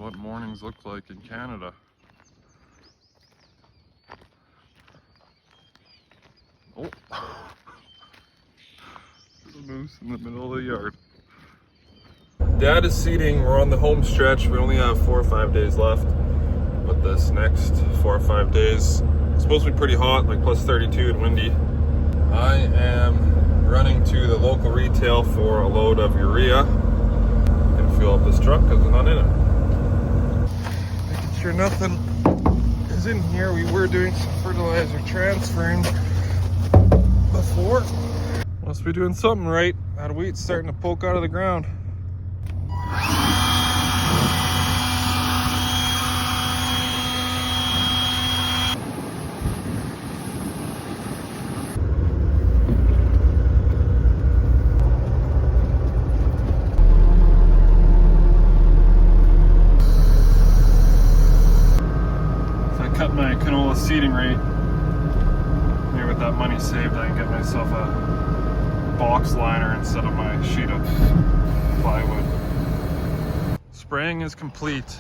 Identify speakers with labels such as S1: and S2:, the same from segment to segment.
S1: what mornings look like in Canada. Oh, there's a moose in the middle of the yard. Dad is seeding. We're on the home stretch. We only have 4 or 5 days left. But this next 4 or 5 days, it's supposed to be pretty hot, like plus 32 and windy. I am running to the local retail for a load of urea and fuel up this truck because it's not in it. Making sure nothing is in here. We were doing some fertilizer transferring before. Must be doing something right. That wheat's starting to poke out of the ground. Cut my canola seeding rate. Maybe with that money saved, I can get myself a box liner instead of my sheet of plywood. Spraying is complete.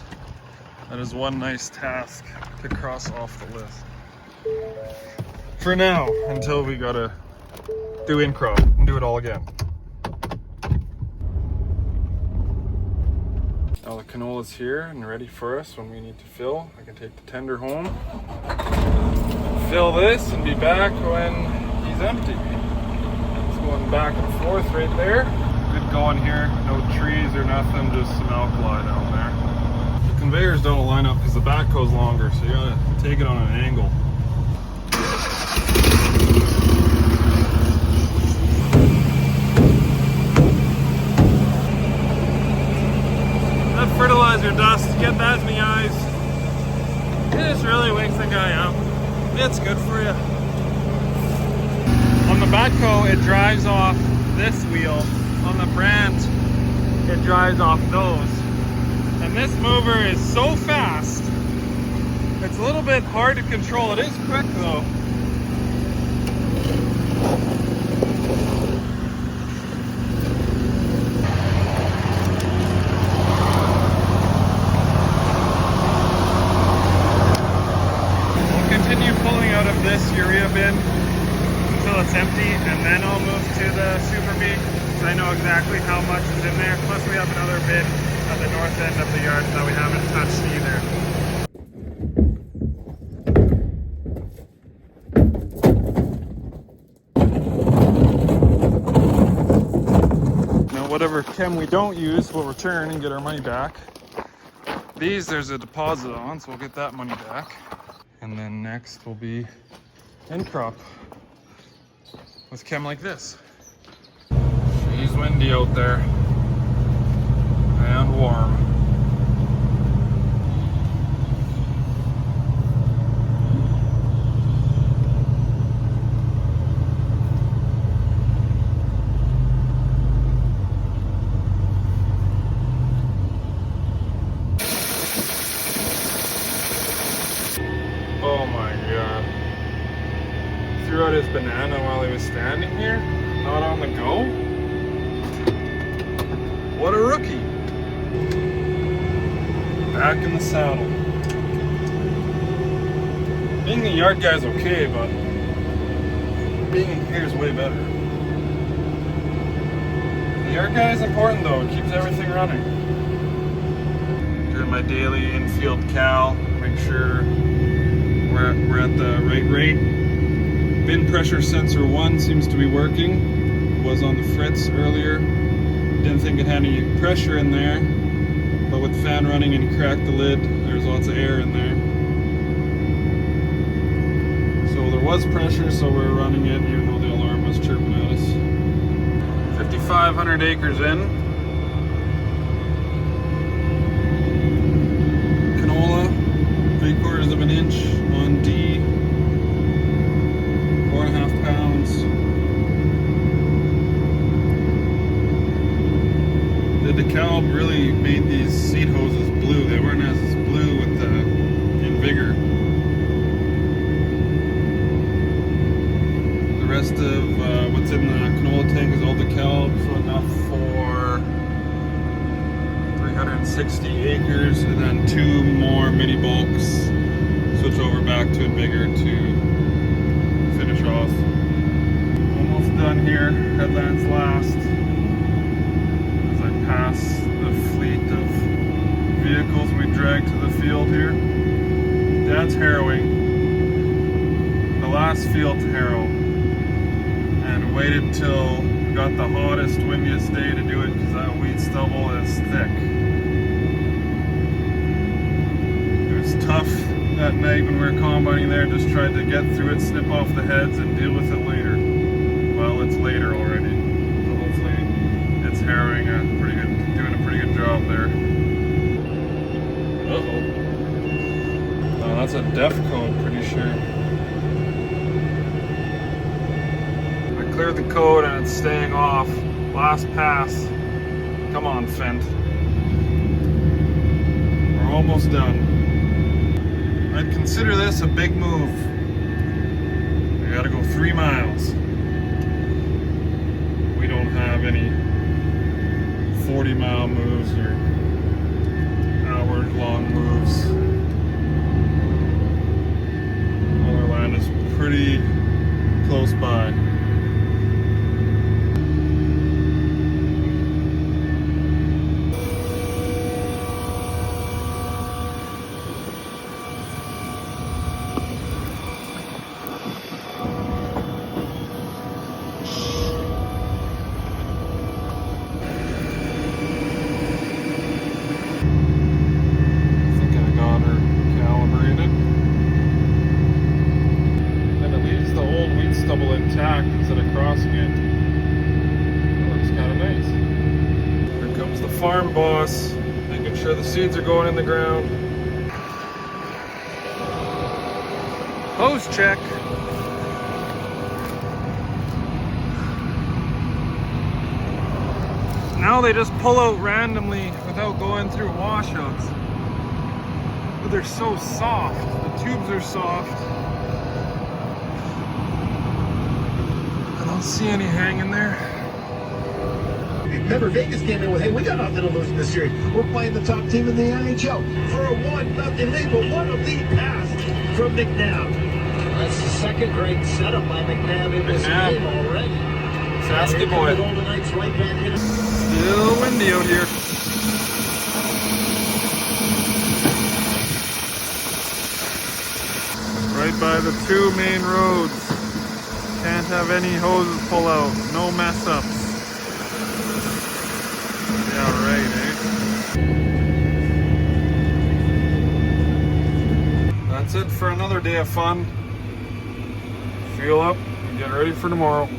S1: That is one nice task to cross off the list. For now, until we gotta do in crop and do it all again. Now the canola's here and ready for us when we need to fill. I can take the tender home, fill this, and be back when he's empty. It's going back and forth right there. Good going here, no trees or nothing, just some alkali down there. The conveyors don't line up because the backhoe's longer, so you gotta take it on an angle. Fertilizer dust, get that in the eyes. It just really wakes the guy up. It's good for you. On the backhoe, it drives off this wheel. On the brand, it drives off those. And this mover is so fast, it's a little bit hard to control. It is quick though. This urea bin until it's empty, and then I'll move to the super beak because I know exactly how much is in there. Plus we have another bin at the north end of the yard that we haven't touched either. Now whatever chem we don't use we'll return and get our money back. These there's a deposit on, so we'll get that money back. And then next will be end crop with chem like this. She's windy out there and warm. Oh my god. Threw out his banana while he was standing here, not on the go. What a rookie. Back in the saddle. Being the yard guy's okay, but being in here is way better. The yard guy is important though, it keeps everything running. Doing my daily infield cal, make sure we're at the right rate. Bin pressure sensor 1 seems to be working. Was on the fritz earlier. Didn't think it had any pressure in there, but with the fan running and you crack the lid, there's lots of air in there. So there was pressure, so we're running it even though the alarm was chirping at us. 5,500 acres in. Canola, 3/4 of an inch on D, 4.5 pounds. The DeKalb really made these seed hoses blue. They weren't as blue with the in vigor. The rest of what's in the canola tank is all DeKalb, so enough for acres, and then 2 more mini bulks. Switch over back to a bigger to finish off. Almost done here. Headlands last. As I pass the fleet of vehicles we drag to the field here. Dad's harrowing. The last field to harrow. And waited till we got the hottest, windiest day to do it because that wheat stubble is thick. It was tough that night when we were combining there. Just tried to get through it, snip off the heads, and deal with it later. Well, it's later already. So hopefully it's harrowing doing a pretty good job there. Uh-oh. Oh, that's a def code, pretty sure. I cleared the code and it's staying off. Last pass. Come on, Fent. We're almost done. I'd consider this a big move. We gotta go 3 miles. We don't have any 40-mile moves or hour-long moves. All our land is pretty close by. Intact instead of crossing it. It looks kind of nice. Here comes the farm boss, making sure the seeds are going in the ground. Hose check. Now they just pull out randomly without going through washouts. But they're so soft. The tubes are soft. I don't see any hanging there.
S2: Remember, Vegas came in with, hey, we got nothing to lose in this series. We're playing the top team in the NHL for a 1-0 lead, but what a lead pass from McNabb. That's the second great setup by McNabb in this game already.
S1: Sassy boy. Still windy out here. Right by the 2 main roads. Can't have any hoses pull out. No mess ups. Yeah, right, eh? That's it for another day of fun. Fuel up and get ready for tomorrow.